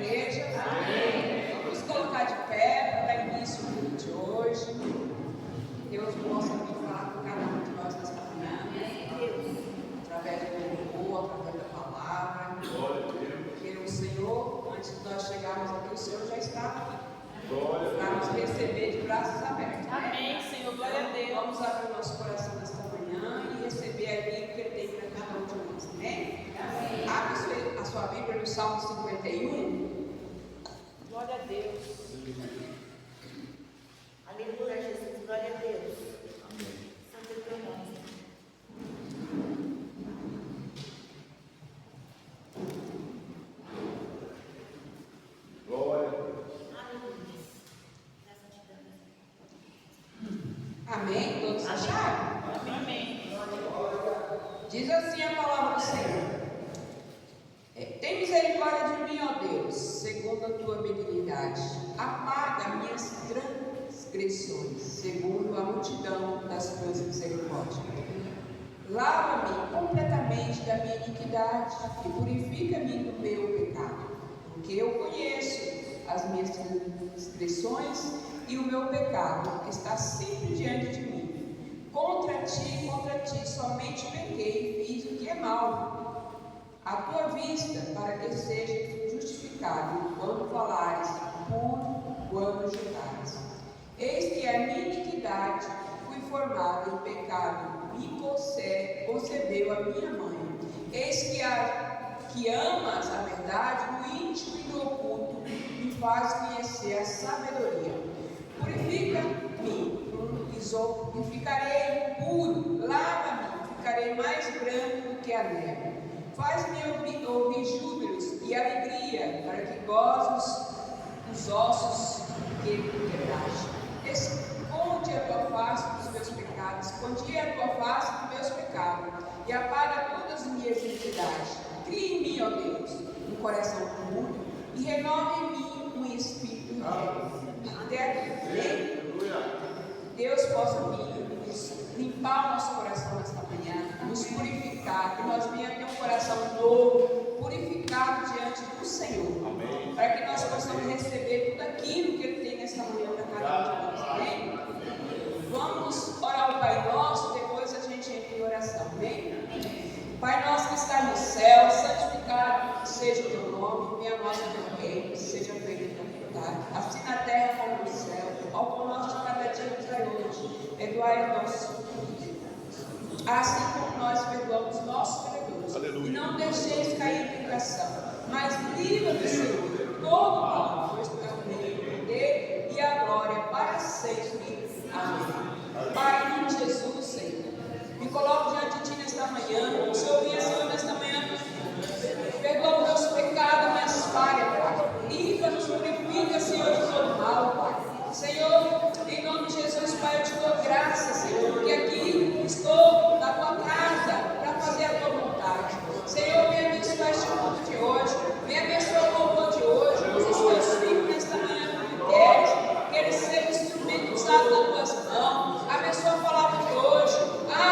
igreja? Amém. Vamos nos colocar de pé para dar início ao culto de hoje. Deus possa vir falar com cada um de nós nesta manhã, através do louvor, através da palavra. Porque o Senhor, antes de nós chegarmos aqui, o Senhor já está aqui para nos receber de braços abertos. Amém, Senhor, glória a Deus. Vamos abrir o nosso coração nesta manhã e receber aquilo que Ele tem para cada um de nós. Amém? Amém. Abre a sua Bíblia no Salmo 51. Glória a Deus. Aleluia, Jesus, glória a Deus. Amém. Santo é teu nome. Glória a Deus. Amém? Todos acharam? Amém. Diz assim a palavra do Senhor: tem misericórdia de mim, ó Deus, segundo a tua benignidade. Apaga minhas transgressões, segundo a multidão das tuas misericórdias. Lava-me completamente da minha iniquidade e purifica-me do meu pecado, porque eu conheço as minhas transgressões e o meu pecado está sempre diante de mim. Contra ti somente pequei e fiz o que é mal à tua vista, para que seja justificado quando falares, puro quando julgares. Eis que a minha iniquidade fui formada em pecado, me concebeu a minha mãe. Eis que amas a verdade no íntimo e no oculto, me faz conhecer a sabedoria. Purifica-me com isopo e ficarei puro, lava-me, ficarei mais branco do que a neve. Faz-me ouvir júbilos e alegria, para que goze os ossos que quebraste. Esconde a tua face dos meus pecados, escondi a tua face dos meus pecados, e apaga todas as minhas iniquidades. Cria em mim, ó Deus, um coração puro, e renova em mim um espírito reto. Até que Deus possa vir limpar o nosso coração nesta manhã, nos purificar, que nós venhamos ter um coração novo, purificado diante do Senhor. Amém. Para que nós possamos receber tudo aquilo que Ele tem nesta manhã para cada um de nós. Amém? Vamos orar o Pai Nosso, depois a gente entra em oração. Amém? Pai nosso que está no céu, santificado seja o teu nome, venha a nós o teu reino, seja feita a tua vontade, assim na terra como no céu. Ao pão nosso de cada dia nos dai hoje, perdoai os nossos pecados, assim como nós perdoamos nossos pecadores. E não deixeis cair em tentação, mas livra-nos, Senhor, todo mal, pois tu és o reino, o poder e a glória para sempre. Amém. Pai, em nome de Jesus, Senhor, me coloco diante de Ti nesta manhã. O Senhor vinha, Senhor, nesta manhã. Perdoa os meus pecados, minhas falhas, Pai. Livra-nos, purifica, Senhor, de todo mal, Pai. Senhor, em nome de Jesus, Pai, eu te dou graça, Senhor, porque aqui estou na Tua casa para fazer a Tua vontade. Senhor, venha abençoar este culto de hoje. Venha abençoar o louvor de hoje. Os teus filhos nesta manhã, que eles sejam instrumento usado nas Tuas mãos. Abençoa a palavra de hoje.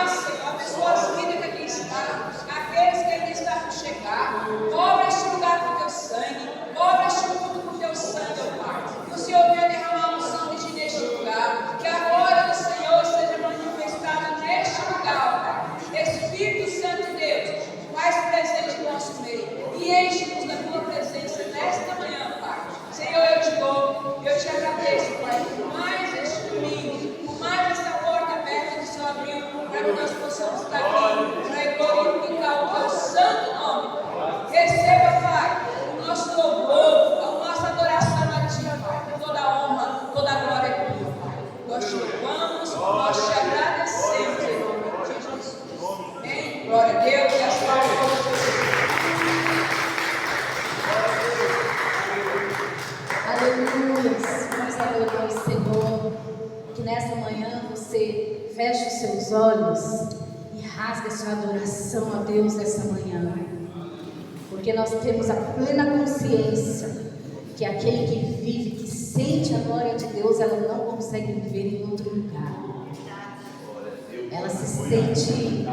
Senhor, abençoa as vidas que aqui estão, aqueles que aqui estão por chegar. Cobre este lugar com Teu sangue. Cobre este culto com Teu sangue, ó Pai. Que o Senhor venha derramar a unção de Ti neste lugar. Que a glória do Senhor seja manifestada neste lugar, ó Pai. Espírito Santo de Deus, faz presente no nosso meio e enche-nos da Tua presença nesta manhã, Pai. Senhor, eu te louvo, eu te agradeço, Pai, por mais este domingo, por mais esta porta aberta que o Senhor abriu, para que nós possamos estar aqui, para glorificar o Teu santo nome. Receba, Pai, o nosso louvor, a nossa adoração a Ti, Pai. Toda a honra, toda a glória é Tua, Pai. Nós te louvamos, nós te agradecemos em nome de Jesus. Amém? Glória a Deus e as palmas de Aleluia. Vamos adorar o Senhor. Que nessa manhã você feche os seus olhos e rasgue a sua adoração a Deus nessa manhã. Porque nós temos a plena consciência que aquele que vive, que sente a glória de Deus, ela não consegue viver em outro lugar. Ela se sente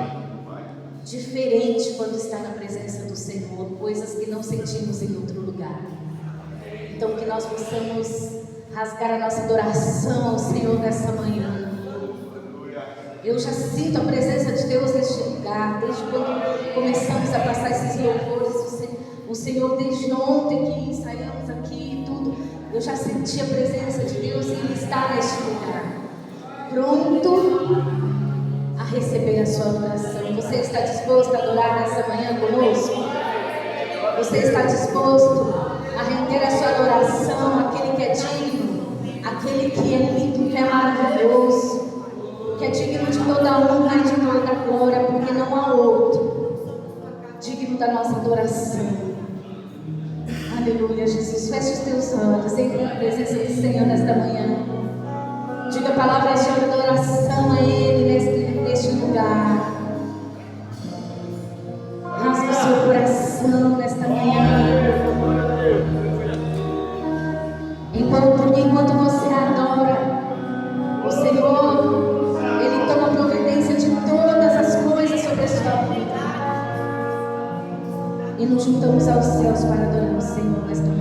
diferente quando está na presença do Senhor, coisas que não sentimos em outro lugar. Então que nós possamos rasgar a nossa adoração ao Senhor nessa manhã. Eu já sinto a presença de Deus neste lugar, desde quando começamos a passar esses louvores. O Senhor, desde ontem que ensaiamos aqui e tudo, eu já senti a presença de Deus e Ele está neste lugar, pronto a receber a sua adoração. Você está disposto a adorar nessa manhã conosco? Você está disposto a render a sua adoração àquele que é digno, àquele que é lindo, que é maravilhoso, que é digno de toda a honra e de toda a glória, porque não há outro digno da nossa adoração. Aleluia, Jesus. Feche os teus olhos, entre na presença do Senhor nesta manhã. Diga palavras de adoração a Ele neste lugar. Rasga o seu coração nesta manhã. Enquanto você adora o Senhor, Ele toma providência de todas as coisas sobre a sua vida. E nos juntamos aos céus para adorar o Senhor nesta manhã.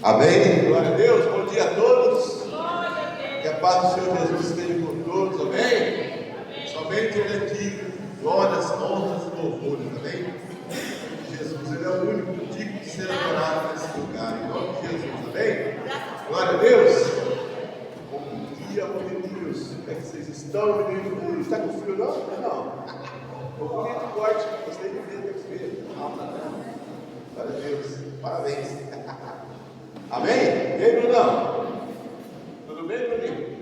Amém? Glória a Deus. Bom dia a todos. Que a paz do Senhor Jesus esteja com todos. Amém? Somente Ele é digno. Glórias, honras e louvores. Amém? Jesus, Ele é o único digno de ser adorado nesse lugar. Em nome de Jesus. Amém? Glória a Deus. Bom dia, meninos. Como é que vocês estão, meninos? Está com frio, não? Não. Estou bonito e forte. Gostei de ver, frio. Glória a Deus. Parabéns. Amém? E aí, Brunão? Tudo bem, Bruninho?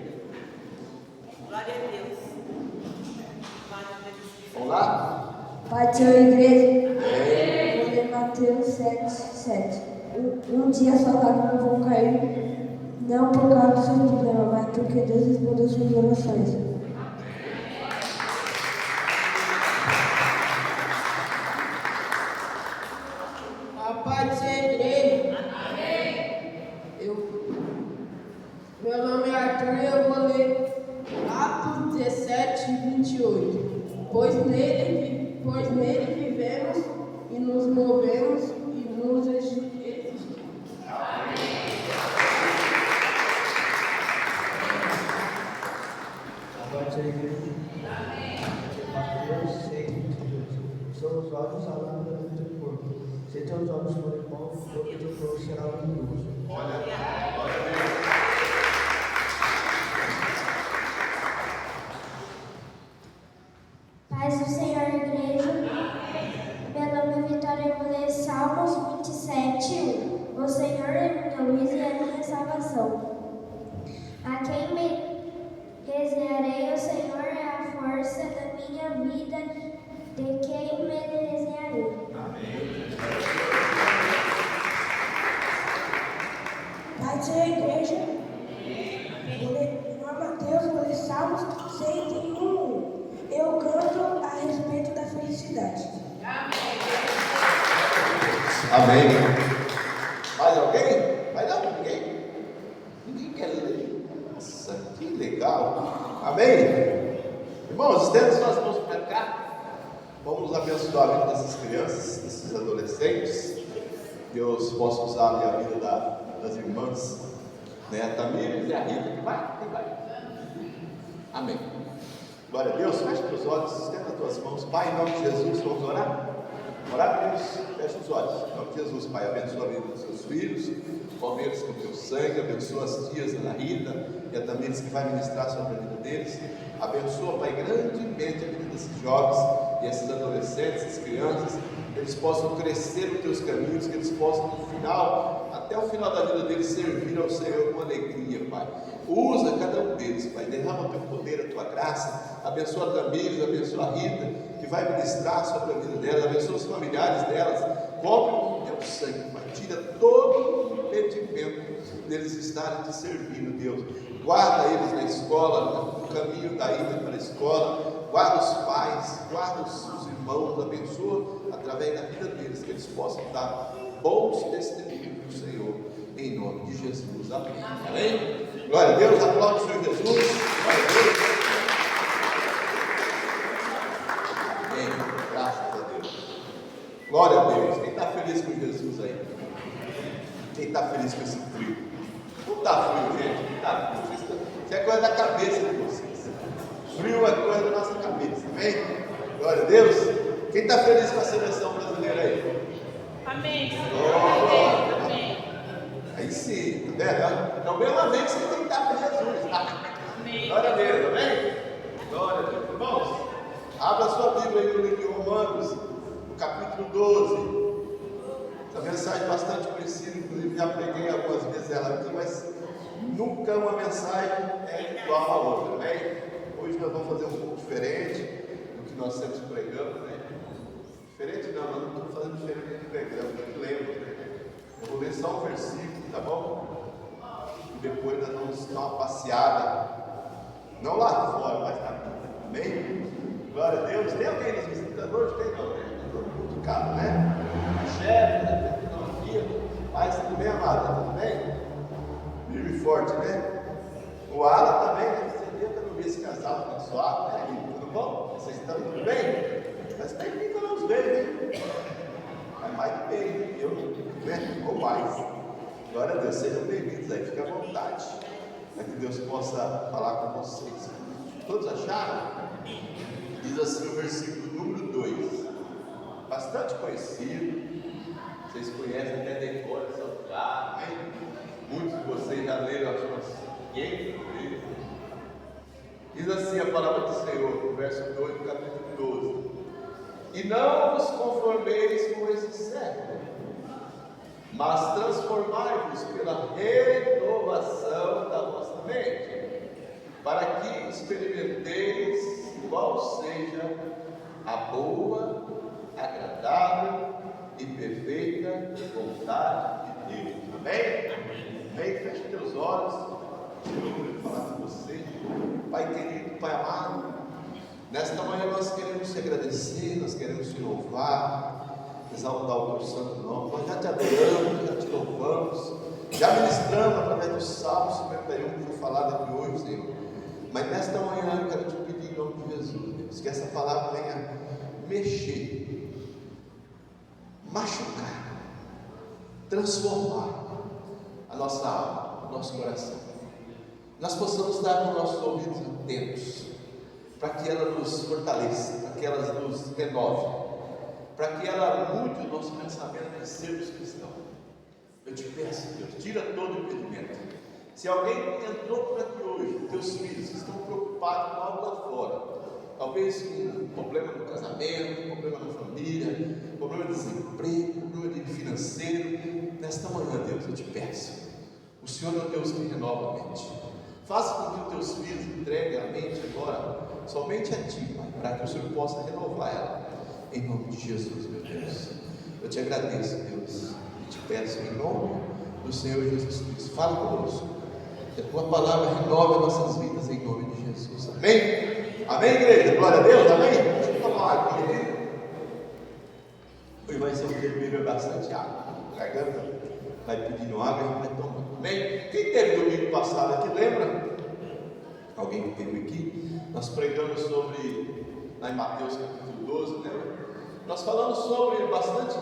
Glória a Deus. Vamos lá? Pai do Senhor, igreja. Vou ler Mateus 7:7. Um dia suas lágrimas vão cair, não por causa do seu problema, mas porque Deus respondeu suas orações. A paz do Senhor, igreja. Meu nome é Arthur e eu vou ler Atos 17:28. Pois nele vivemos e nos movemos e nos existimos. Agora você igreja. Mateus 6:28. São os olhos a lâmpada do teu corpo. Se teus olhos forem bons, o corpo do teu corpo será luminoso. Olha a Deus. Paz do Senhor, igreja. Meu nome é Vitória e vou ler Salmos 27:1. O Senhor é minha luz e a minha salvação. A quem me reservarei? O Senhor é a força da minha vida. De quem me reservarei? Pai do Senhor, igreja. Meu nome é Mateus, vou ler Salmos 101. Eu canto a respeito da felicidade. Amém. Mais alguém? Mais não? Ninguém? Ninguém quer ler? Nossa, que legal. Amém? Irmãos, estenda suas mãos para cá. Vamos abençoar a vida dessas crianças, desses adolescentes. Deus possa usar a vida das irmãs, né? A Tamires e a Rita. Quem vai? Amém. Glória a Deus. Feche os olhos, estenda as tuas mãos. Pai, em nome de Jesus, vamos orar? Orar, meninos, fecha os olhos. Em nome de Jesus, Pai, abençoa a vida dos seus filhos, cobre eles com o teu sangue, abençoa as tias Ana Rita e a Tamires que vai ministrar sobre a vida deles. Abençoa, Pai, grandemente a vida desses jovens e esses adolescentes, essas crianças, que eles possam crescer nos teus caminhos, que eles possam no final, até o final da vida deles, servir ao Senhor com alegria, Pai. Usa cada um deles, Pai, derrama o teu poder, a tua graça, abençoa a Tamires, abençoa a Rita, que vai ministrar sobre a vida delas, abençoa os familiares delas, cobre com o teu sangue, Pai, tira todo o impedimento deles estarem te servindo, Deus. Guarda eles na escola, no caminho da ida para a escola, guarda os pais, guarda os irmãos, abençoa através da vida deles, que eles possam dar bons testemunhos do Senhor, em nome de Jesus. Amém. Amém? Glória a Deus, aplaude o Senhor Jesus. Glória a Deus. Amém. Graças a Deus. Glória a Deus. Quem está feliz com Jesus aí? Quem está feliz com esse frio? Não está frio, gente. Não está frio. Isso é coisa da cabeça de vocês. Frio é coisa da nossa cabeça. Amém? Glória a Deus. Quem está feliz com a seleção brasileira aí? Amém. Oh, Amém. aí sim, tá vendo? Então, mesma vez você tem que estar com Jesus. Amém. Glória a Deus, amém? Glória a Deus. Irmãos, abra sua Bíblia aí no livro de Romanos, no capítulo 12. Essa mensagem é bastante conhecida, inclusive já preguei algumas vezes ela aqui, mas nunca uma mensagem é igual a outra, amém? Hoje nós vamos fazer um pouco diferente do que nós sempre pregamos, né? Diferente não, nós não estamos fazendo diferente do que pregamos, do que lemos, né? Eu vou ler só um versículo, tá bom? E depois nós vamos dar uma passeada, não lá fora, mas na Bíblia, amém? Glória a Deus. Tem alguém nos visitando hoje? Tem não, né? Todo mundo de casa, né? Chefe, né? Tecnologia, paz, tudo bem, amada? Tudo bem? Vive forte, né? O Ala também, né? Você tenta não ver esse casal abençoado, né? Tudo bom? Vocês estão tudo bem? Mas tem que eu não os vejo, né? Mas mais de bem, eu, né? Ou mais. Glória a Deus, sejam bem-vindos aí, fiquem à vontade, para que Deus possa falar com vocês. Todos acharam? Diz assim o versículo número 2, bastante conhecido, vocês conhecem até decora esse lugar, né? Muitos de vocês já leram as suas 500 vezes. Diz assim a palavra do Senhor, no verso 2 do capítulo 12: E não vos conformeis com esse século, mas transformai-vos pela renovação da vossa mente, para que experimenteis qual seja a boa, agradável e perfeita vontade de Deus. Amém? Amém? Feche teus olhos. Eu vou falar com você. Pai querido, Pai amado, nesta manhã nós queremos te agradecer, nós queremos te louvar, exaltar o teu santo nome. Nós já te adoramos, já te louvamos, já ministramos através do Salmo 51 que foi falado aqui hoje, Senhor. Mas nesta manhã eu quero te pedir em nome de Jesus, Deus, que essa palavra venha mexer, machucar, transformar a nossa alma, o nosso coração. Nós possamos dar os nossos ouvidos atentos, para que ela nos fortaleça, para que ela nos renove, para que ela mude o nosso pensamento de sermos cristãos. Eu te peço, Deus, tira todo o impedimento. Se alguém entrou por aqui hoje, teus filhos estão preocupados com algo lá fora, talvez com um problema no casamento, problema na família, problema de desemprego, problema financeiro, nesta manhã, Deus, eu te peço, o Senhor é o Deus que renova a mente. Faça com que os teus filhos entreguem a mente agora somente a Ti, Pai, para que o Senhor possa renovar ela, em nome de Jesus, meu Deus. Eu te agradeço, Deus, e te peço em nome do Senhor Jesus Cristo. Fala conosco, que a Tua palavra renove nossas vidas em nome de Jesus. Amém? Amém, igreja? Glória a Deus, amém? Deixa eu tomar água aqui. Hoje vai ser um dia de beber bastante água. Garganta vai pedindo água e a gente vai tomando. Amém? Quem teve domingo passado aqui, lembra? Alguém que teve aqui? Nós pregamos sobre, lá em Mateus capítulo 12, lembra? Nós falamos sobre bastante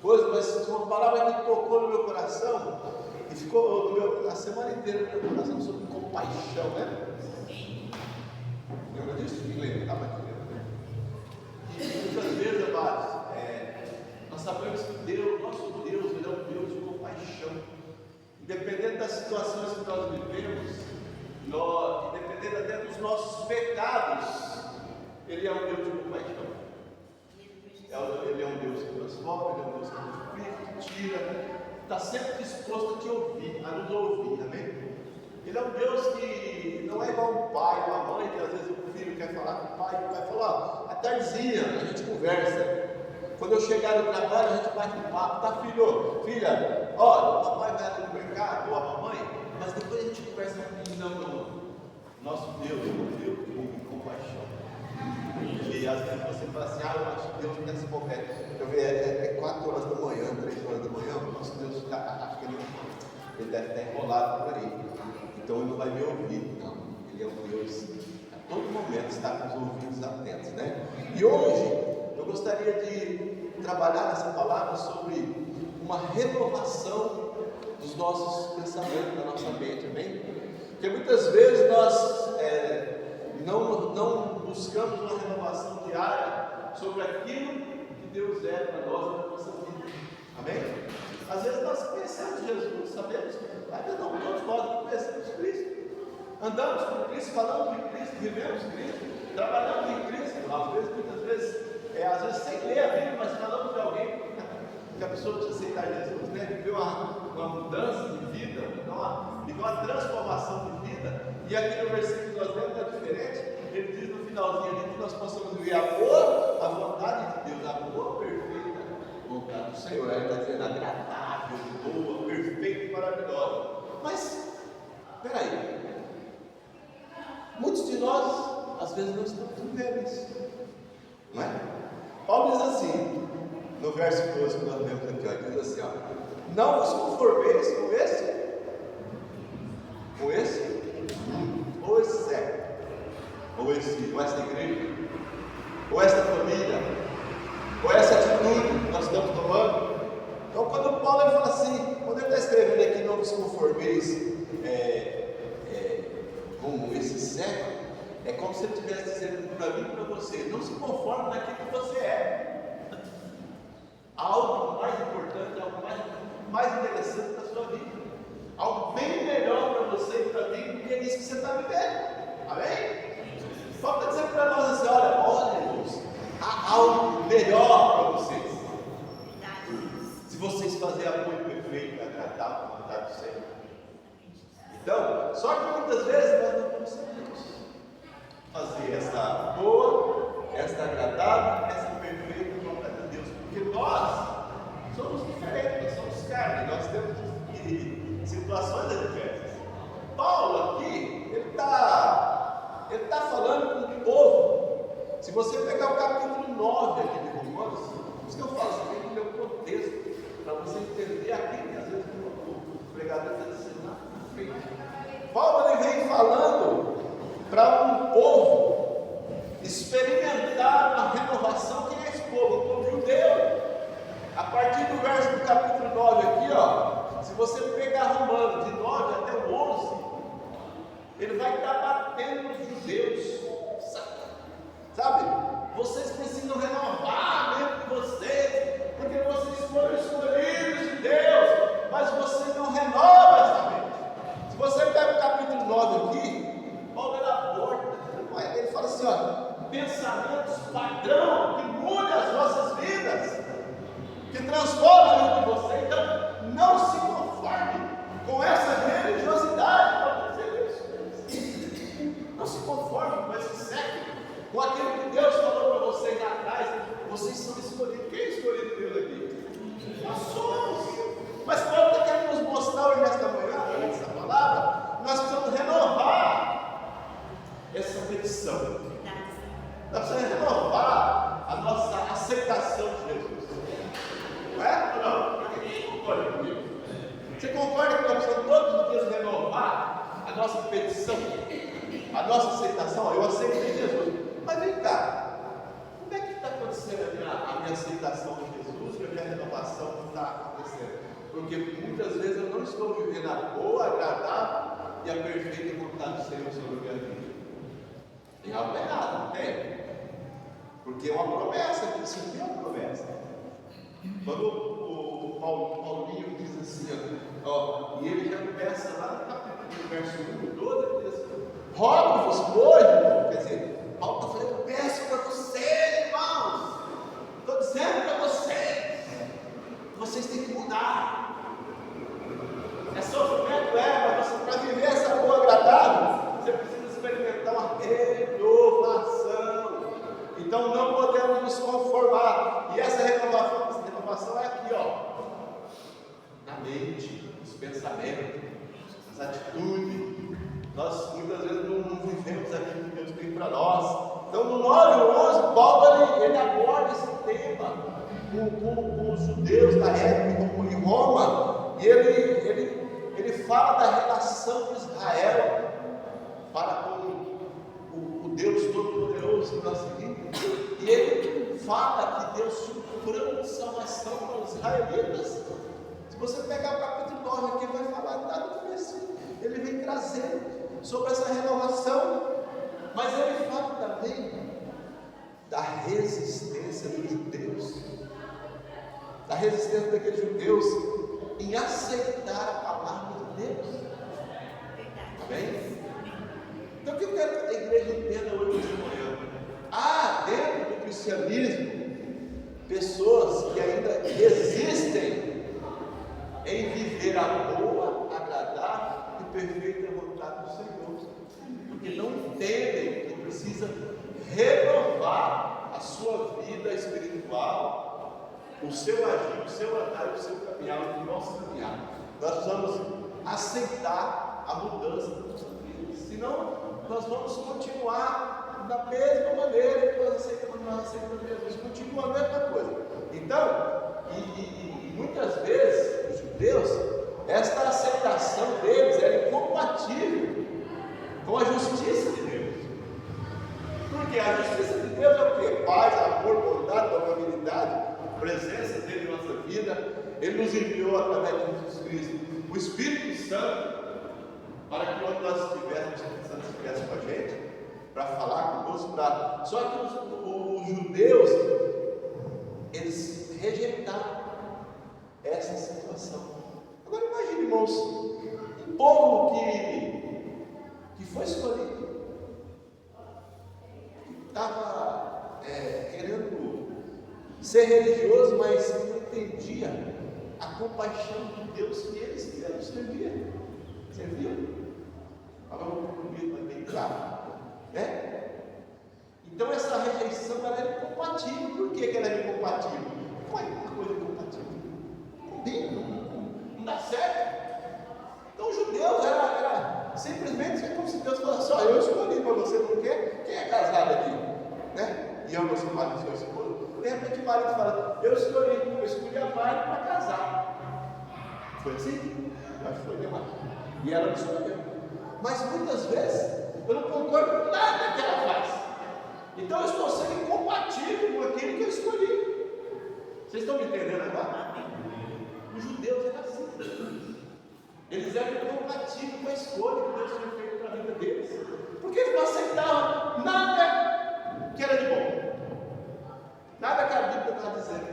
coisa, mas uma palavra que tocou no meu coração e ficou a semana inteira no meu coração, sobre compaixão, né? Lembra disso? Quem lembra? Estava aqui, lembra? E muitas vezes, amados, nós sabemos que Deus, nosso Deus, Ele é um Deus de compaixão. Independente das situações que nós vivemos, independente até dos nossos pecados, Ele é um Deus de compaixão. Ele é um Deus que transforma, Ele é um Deus que purifica, que tira, está sempre disposto a te ouvir, a nos ouvir, amém? Ele é um Deus que não é igual um pai, uma mãe, que às vezes o filho quer falar com o pai fala, à tardezinha, a gente conversa. Quando eu chegar no trabalho, a gente bate um papo, tá, filho? Filha, olha, o papai vai ali no mercado, ou a mamãe, mas depois a gente conversa com não. Nosso Deus é um Deus de compaixão. E às vezes você fala assim, eu acho que Deus nesse momento, eu vejo, é 4 horas da manhã, 3 horas da manhã, o nosso Deus acho que ele deve estar enrolado por aí. Então ele não vai me ouvir, não. Ele é um Deus que a todo momento está com os ouvidos atentos, né? E hoje eu gostaria de trabalhar nessa palavra sobre uma renovação dos nossos pensamentos, da nossa mente, amém? Porque muitas vezes nós não buscamos uma renovação diária sobre aquilo que Deus é para nós na nossa vida, amém? Às vezes nós conhecemos Jesus, sabemos, mas não todos nós conhecemos Cristo, andamos com Cristo, falamos de Cristo, vivemos Cristo, trabalhamos em Cristo, muitas vezes às vezes sem ler a Bíblia, mas falamos de alguém que a pessoa precisa aceitar Jesus, né? Viveu uma mudança de vida, viveu uma transformação de vida, e aqui no versículo que nós lemos é diferente. Ele diz no finalzinho ali que nós possamos viver a vontade de Deus, a boa, perfeita vontade do Senhor. Ele está dizendo agradável, boa, perfeita e maravilhosa. Mas, peraí, muitos de nós às vezes não estamos vivendo isso, não é? Paulo diz assim, no verso 12 que nós lemos aqui, ó, diz assim, ó, não vos conformeis com esse ou esse século, ou essa igreja, ou essa família, ou essa atitude que nós estamos tomando. Então quando Paulo fala assim, quando ele está escrevendo a vos conformeis como esse século, é como se ele estivesse dizendo para mim e para você: não se conforme naquilo que você é. Há algo mais importante, algo mais interessante da sua vida, algo bem melhor para você e para mim do que isso que você está vivendo. Amém? Paulo está dizendo para nós assim: olha, irmãos, há algo melhor para vocês. Se vocês fazerem apoio perfeito, agradável à vontade do Senhor. Então, só que muitas vezes nós não conseguimos fazer esta boa, esta agradável, esta perfeita vontade de Deus, porque nós somos diferentes, nós somos carne, nós temos situações adversas. Paulo aqui, ele está falando com o povo. Se você pegar o capítulo 9 aqui de Romanos, por isso que eu falo, você tem que ler o contexto, para você entender aquilo que às vezes o pregador está dizendo na frente. Paulo ele vem falando para um povo experimentar uma renovação. Quem é esse povo? O povo judeu. A partir do verso do capítulo 9 aqui, ó, se você pegar Romanos de 9 até o 11, ele vai estar batendo nos judeus. Sabe? Vocês precisam renovar dentro de vocês, porque vocês foram escolhidos de Deus, mas você não renova essa mente. Se você pega o capítulo 9 aqui, Paulo ele aborda, ele fala assim: ó, pensamentos padrão que mudem as vossas vidas, que transformam a vida de você. Então, não se conforme com essa religiosidade. Pode dizer isso. Não se conforme com esse século, com aquilo que Deus falou para vocês lá atrás. Vocês são escolhidos. Quem é escolhido por Deus aqui? Nós somos. Mas Paulo está querendo nos mostrar hoje nesta manhã, nessa palavra, nós precisamos renovar essa petição. Nós precisamos renovar a nossa aceitação de Jesus. Não é ou não? Quem concorda comigo? Você concorda que nós precisamos todos os dias renovar a nossa petição, a nossa aceitação? Eu aceitei Jesus. Mas vem cá, como é que está acontecendo a minha aceitação de Jesus e a minha renovação não está acontecendo? Porque muitas vezes eu não estou vivendo a boa, agradável e a perfeita vontade do Senhor sobre a minha vida. Tem algo errado, não tem? Porque é uma promessa, isso aqui é uma promessa. Quando o Paulinho diz assim, ó, e ele já começa lá no capítulo, verso 1, 12, ele diz assim: rogo-vos, pois, quer dizer, Paulo está falando: peço para vocês, irmãos, estou dizendo para vocês têm que mudar. É sofrimento, mas para viver essa boa agradável, você precisa experimentar uma renovação. Então não podemos nos conformar. E essa renovação é aqui, ó, na mente, nos pensamentos, nas atitudes. Nós muitas vezes não vivemos aquilo que Deus tem para nós. Então no 9 e 11, Paulo ele aborda esse tema com os judeus da época em Roma, e ele fala da relação de Israel para com o Deus Todo-Poderoso que nós seguimos. E ele fala que Deus supremo de salvação para os israelitas. Se você pegar o capítulo 9 aqui, vai falar do versículo. Ele vem trazendo sobre essa renovação, mas ele fala também da resistência dos judeus, da resistência daqueles judeus em aceitar a palavra de Deus. Amém? Então o que eu quero que a igreja entenda hoje de manhã? Há dentro do cristianismo pessoas que ainda resistem em viver a boa, agradável e perfeita vontade do Senhor, porque não entendem que precisa renovar a sua vida espiritual, o seu agir, o seu andar e o seu caminhar, o nosso caminhar. Nós precisamos aceitar a mudança da nossa vida, senão nós vamos continuar da mesma maneira que nós aceitamos Jesus, continua a mesma coisa. Então, e muitas vezes os judeus, esta aceitação deles era incompatível com a justiça de Deus. Porque a justiça de Deus é o quê? Paz, amor, bondade, amabilidade, presença dele em nossa vida. Ele nos enviou através de Jesus Cristo o Espírito Santo, para que quando nós estivéssemos, o Espírito Santo estivesse com a gente, para falar conosco, só que os judeus, eles rejeitaram essa situação. Agora imagine, irmãos, um povo que foi escolhido, que estava querendo ser religioso, mas não entendia a compaixão de Deus que eles serviam. Falando comigo também, claro. Então essa rejeição ela é incompatível. Por que ela é incompatível? Não é uma coisa incompatível. Não dá certo. Então os judeus era simplesmente como se Deus falasse: ó, eu escolhi, mas você não quer? Quem é casado aqui? E eu não sou marido, sou esposa. De repente o marido fala: eu escolhi a Mari para casar. Foi assim? Eu acho que foi demais. E ela me escolheu. Mas muitas vezes eu não concordo com nada que ela faz. Então eu estou sendo incompatível com aquilo que eu escolhi. Vocês estão me entendendo agora? Os judeus eram assim. Eles eram incompatíveis com a escolha que Deus tinha feito para a vida deles. Porque eles não aceitavam nada que era de bom. Nada que a Bíblia está dizendo.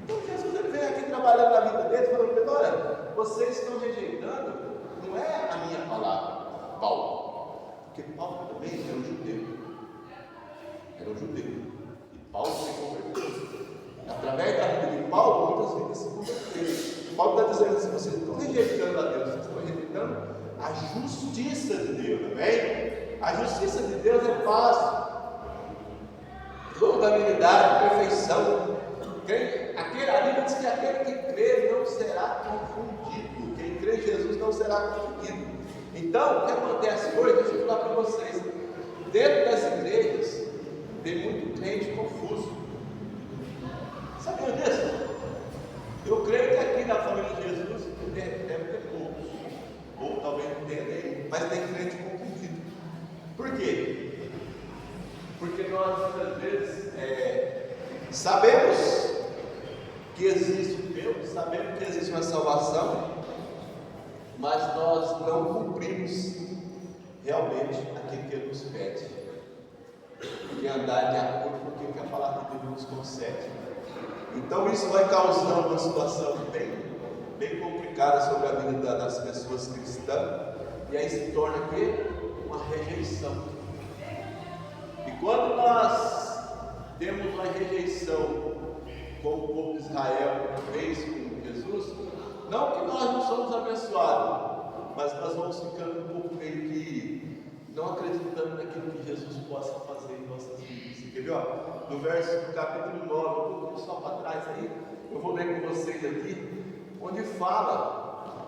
Então Jesus ele veio aqui trabalhando na vida deles, falando: olha, vocês estão rejeitando, não é a minha palavra, Paulo. Porque Paulo também era um judeu. E Paulo se converteu. Através da vida de Paulo, muitas vidas se converteram. Paulo está dizendo assim: vocês estão rejeitando a Deus, vocês estão rejeitando a justiça de Deus, amém? A justiça de Deus é paz, longanimidade, perfeição. A Bíblia diz que aquele que crê não será confundido. Quem crê em Jesus não será confundido. Então, o que acontece hoje? Deixa eu falar para vocês. Dentro das igrejas, tem muito crente confuso. Sabia disso? Eu creio que aqui na família de Jesus deve ter poucos. Ou talvez não tenha nem, mas tem crente confundido. Por quê? Porque nós, muitas vezes, sabemos que existe um Deus, sabemos que existe uma salvação, mas nós não cumprimos realmente aquilo que Ele nos pede, que é andar de acordo com aquilo que a palavra de Deus nos concede. Então isso vai causando uma situação bem complicada sobre a vida das pessoas cristãs, e aí se torna uma rejeição. E quando nós temos uma rejeição, como o povo de Israel fez com Jesus, não que nós não somos abençoados, mas nós vamos ficando um pouco meio que não acreditando naquilo que Jesus possa fazer em nossas vidas. Você quer ver? No verso do capítulo 9, um pouquinho só para trás aí, eu vou ler com vocês aqui, onde fala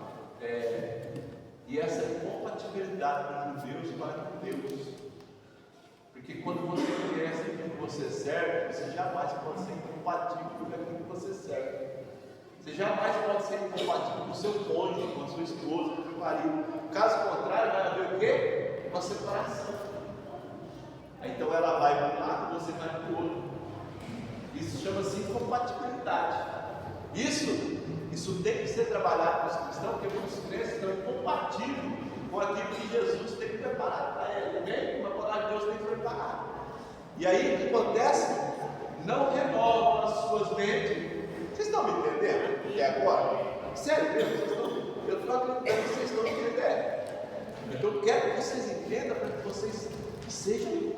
e essa incompatibilidade dos judeus para com Deus. Porque quando você conhece aquilo que você serve, você jamais pode ser incompatível com aquilo que você serve. Você jamais pode ser incompatível com o seu cônjuge, com a sua esposa, com o seu marido. Caso contrário, vai haver o quê? Uma separação. Então ela vai para um lado, você vai para o outro. Isso chama-se incompatibilidade. Isso tem que ser trabalhado com os cristãos, porque muitos crentes estão incompatíveis com aquilo que Jesus tem preparado para ele, amém? Como a palavra de Deus tem preparado. E aí o que acontece? Não renovam as suas mentes. Vocês estão me entendendo até agora? Sério mesmo? Eu estou acreditando que vocês estão me entendendo. Então eu quero que vocês entendam para que vocês sejam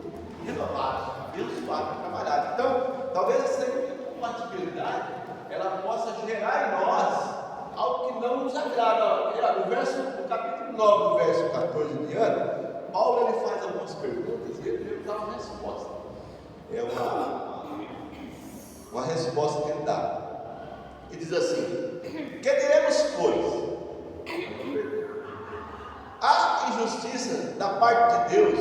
renovados, abençoados, trabalhados. Então, talvez essa incompatibilidade ela possa gerar em nós algo que não nos agrada. No capítulo 9, no verso 14 em diante, Paulo ele faz algumas perguntas e ele dá uma resposta. É uma resposta que ele dá. E diz assim: que diremos, pois? Há injustiça da parte de Deus?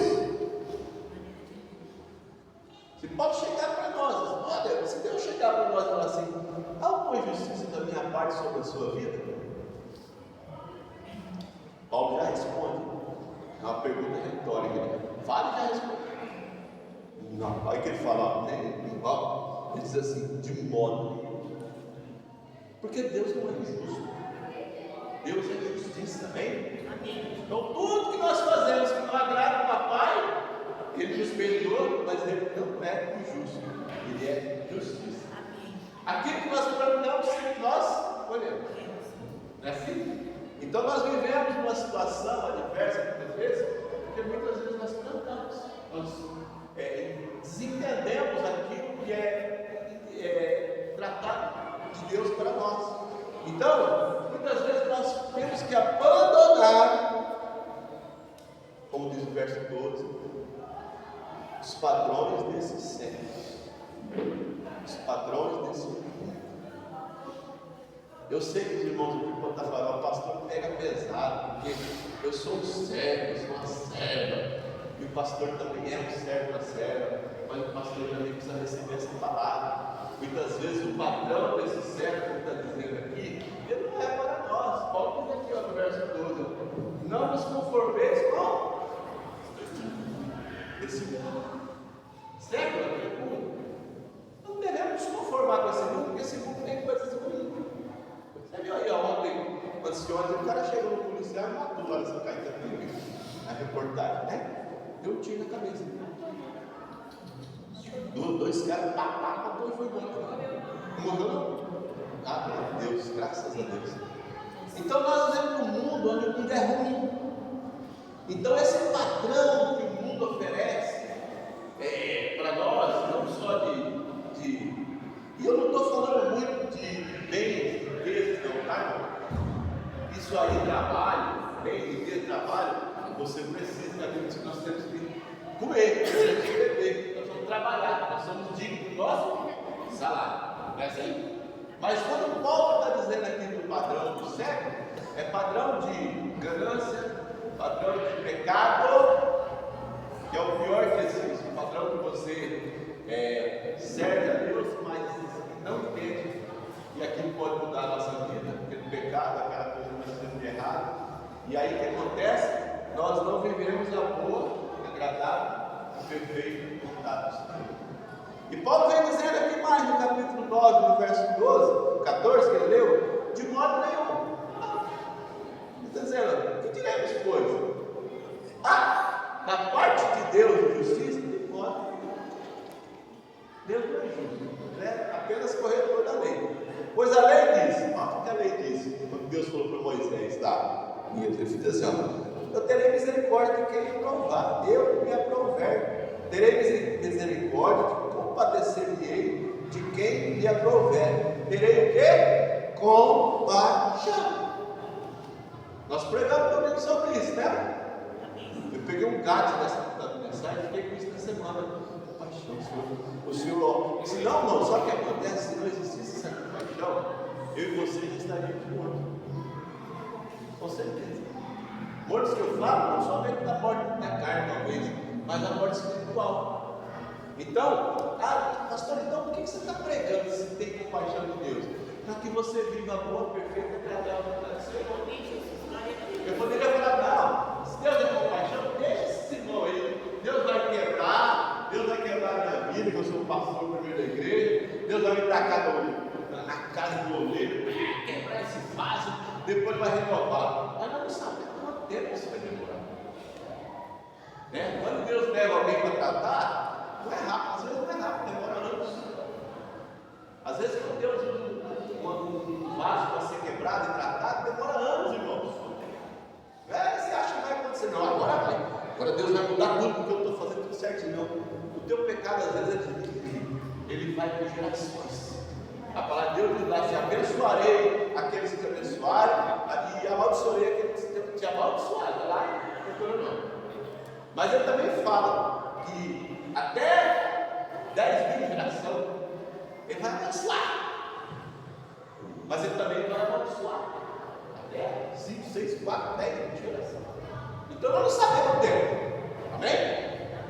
Se pode chegar para nós, olha, se Deus chegar para nós e falar assim: há alguma injustiça da minha parte sobre a sua vida? Paulo já responde. É uma pergunta retórica. Fala e já responde. Não, aí que ele fala, ele diz assim: de modo. Porque Deus não é injusto. Deus é justiça, amém? Então tudo que nós fazemos que não agrada o papai, Ele nos perdoa, mas Ele não é injusto, Ele é justiça. Aquilo que nós plantamos, sempre nós colhemos. Não é assim? Então nós vivemos uma situação adversa muitas vezes, porque muitas vezes nós plantamos, nós desentendemos aquilo que é tratado de Deus para nós. Então, muitas vezes nós temos que abandonar, como diz o verso 12, os padrões desse século, os padrões desse mundo. Eu sei que os irmãos aqui podem estar falando, o pastor pega pesado, porque eu sou um servo, eu sou uma serva, e o pastor também é um servo, uma serva, mas o pastor também precisa receber essa palavra. Muitas vezes o padrão desse servo que ele está dizendo aqui, ele não é para nós. Paulo diz aqui, no verso 12, não nos conformeis com esse mundo. Século é mundo. Não devemos nos conformar com esse mundo, porque esse mundo tem coisas ruins. Você viu aí ontem, ansioso, o cara chegou no policial e matou lá nessa Caetano, na reportagem, né? Deu um tiro na cabeça. Dois caras, matou e foi embora. Não morreu não? Ah, meu Deus, graças a Deus. Então nós vivemos num mundo onde o mundo é ruim. Então esse padrão que o mundo oferece para nós, não só e eu não estou falando muito de bens, riquezas, não, tá? Isso aí, trabalho, bens, riquezas, trabalho, você precisa, nós temos que comer, nós temos que beber, nós vamos trabalhar, nós somos dignos do nosso salário, não é assim? Mas quando Paulo está dizendo aqui do padrão do século, é padrão de ganância, padrão de pecado, que é o pior que existe, o padrão que você serve a Deus, mas não entende que aquilo pode mudar a nossa vida, pelo pecado, aquela coisa que nós fazemos de errado. E aí o que acontece? Nós não vivemos amor agradável, perfeito, vontade do Senhor. E Paulo vem dizendo aqui mais no capítulo 9, no verso 12, 14, que ele leu, de modo nenhum. Ele está dizendo, que diremos, pois? Da parte de Deus de justiça, de modo nenhum. Deus não é justo, é apenas corretor da lei. Pois a lei diz, o que a lei diz? Quando Deus falou para Moisés, e ele diz assim, eu terei misericórdia de quem me provar, eu me aprover. Terei misericórdia de compadecer-me-ei de quem me aprover. Terei o quê? Compaixão. Nós pregamos também sobre isso, né? Eu peguei um gato dessa mensagem e fiquei com isso na semana. Compaixão, o Senhor disse, não, irmão, só que acontece, se não existisse essa compaixão, eu e você já estaríamos mortos. Com certeza. Mortos que eu falo, não somente da morte da carne, talvez, mas da morte espiritual. Então, pastor, então por que você está pregando se tem compaixão de Deus? Para que você viva amor perfeito e agradável para o Senhor. Eu poderia falar, não, se Deus é compaixão, deixa esse irmão aí. Deus vai quebrar a minha vida, que eu sou o pastor primeiro da igreja. Deus vai me tacar na casa do oleiro, quebrar esse vaso, depois vai renovar. Mas nós não sabemos quanto tempo isso vai demorar. Quando Deus leva alguém para tratar, não é rápido, às vezes não é rápido, demora anos. Às vezes quando Deus usa um vaso para ser quebrado e tratado, demora anos, irmãos. Você acha que vai acontecer? Não, agora vai. Agora Deus vai mudar tudo porque eu estou fazendo tudo certinho. Não. O teu pecado às vezes é de ele vai por gerações. A palavra de Deus diz lá, se abençoarei aqueles que te abençoarem e amaldiçoarei aqueles que te amaldiçoarem. Está lá em Deuteronômio. Mas ele também fala que até 10 mil gerações ele vai abençoar. Mas ele também vai amaldiçoar. Até 5, 6, 4, 10 mil gerações. Então nós não sabemos o tempo. Amém?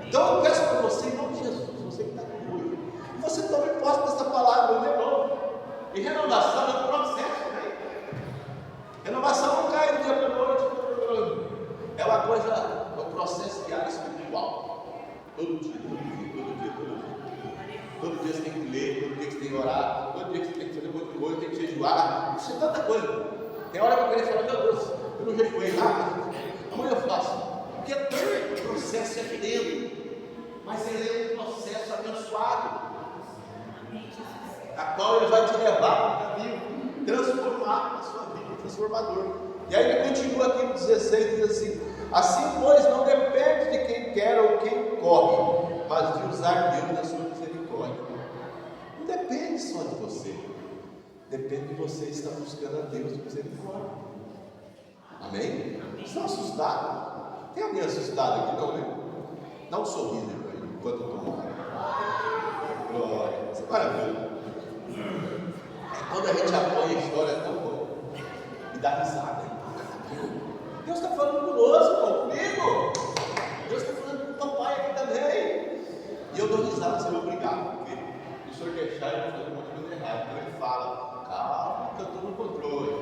Então eu peço para você, em nome de Jesus, você que está aqui hoje, que você tome posse dessa palavra de novo. E renovação é um processo, né? Renovação não cai do dia para a noite. É uma coisa, é um processo diário espiritual. Todo dia. Todo dia você tem que ler, todo dia você tem que orar, todo dia você tem que fazer muita coisa, tem que jejuar, isso é tanta coisa. Tem hora que eu queria falar, meu Deus, eu não jejuei nada, amanhã eu faço. Porque o processo é lento, mas ele é um processo abençoado, a qual ele vai te levar para um caminho transformado na sua vida, transformador. E aí ele continua aqui no 16, diz assim, pois não depende de quem quer ou quem corre, mas de usar Deus na sua misericórdia. Não depende só de você, depende de você estar buscando a Deus de misericórdia. Amém? Vocês estão assustados? Tem alguém assustado aqui? Não, né? Dá um sorriso aí, enquanto eu estou morrendo. Glória, isso é maravilhoso. Quando a gente apoia e chora, é tão bom. E dá risada. Deus está falando conosco, irmão, comigo. Deus está falando com o papai aqui também. E eu dou risada, você vai obrigado, porque o senhor deixar eu fazer um monte de coisa errada. Então ele fala, calma, que eu estou no controle.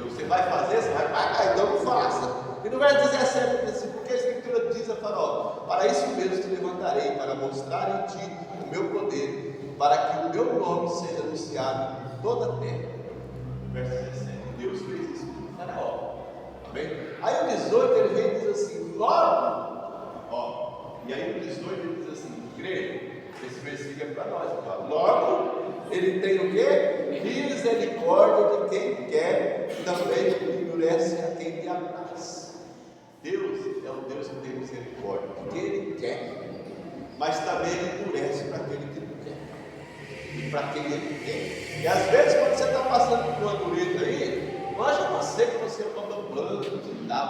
Você vai fazer, você vai pagar, então não faça. E no verso 17, porque a Escritura diz, para isso mesmo te levantarei, para mostrar em ti o meu poder, para que o meu nome seja anunciado em toda a terra. Verso 17, Deus fez isso com Faraó. Amém? Aí o 18 ele vem e diz assim, logo, e aí o 18 ele diz assim, igreja, esse versículo é para nós, logo, ele tem o quê? Misericórdia de quem quer, também endurece a quem lhe apraz. Deus é o Deus que tem misericórdia de quem Ele quer, mas também Ele endurece para aquele que não quer, e para quem Ele quer. E às vezes, quando você está passando por uma dureza aí, não acha você que você é uma bambam, que dá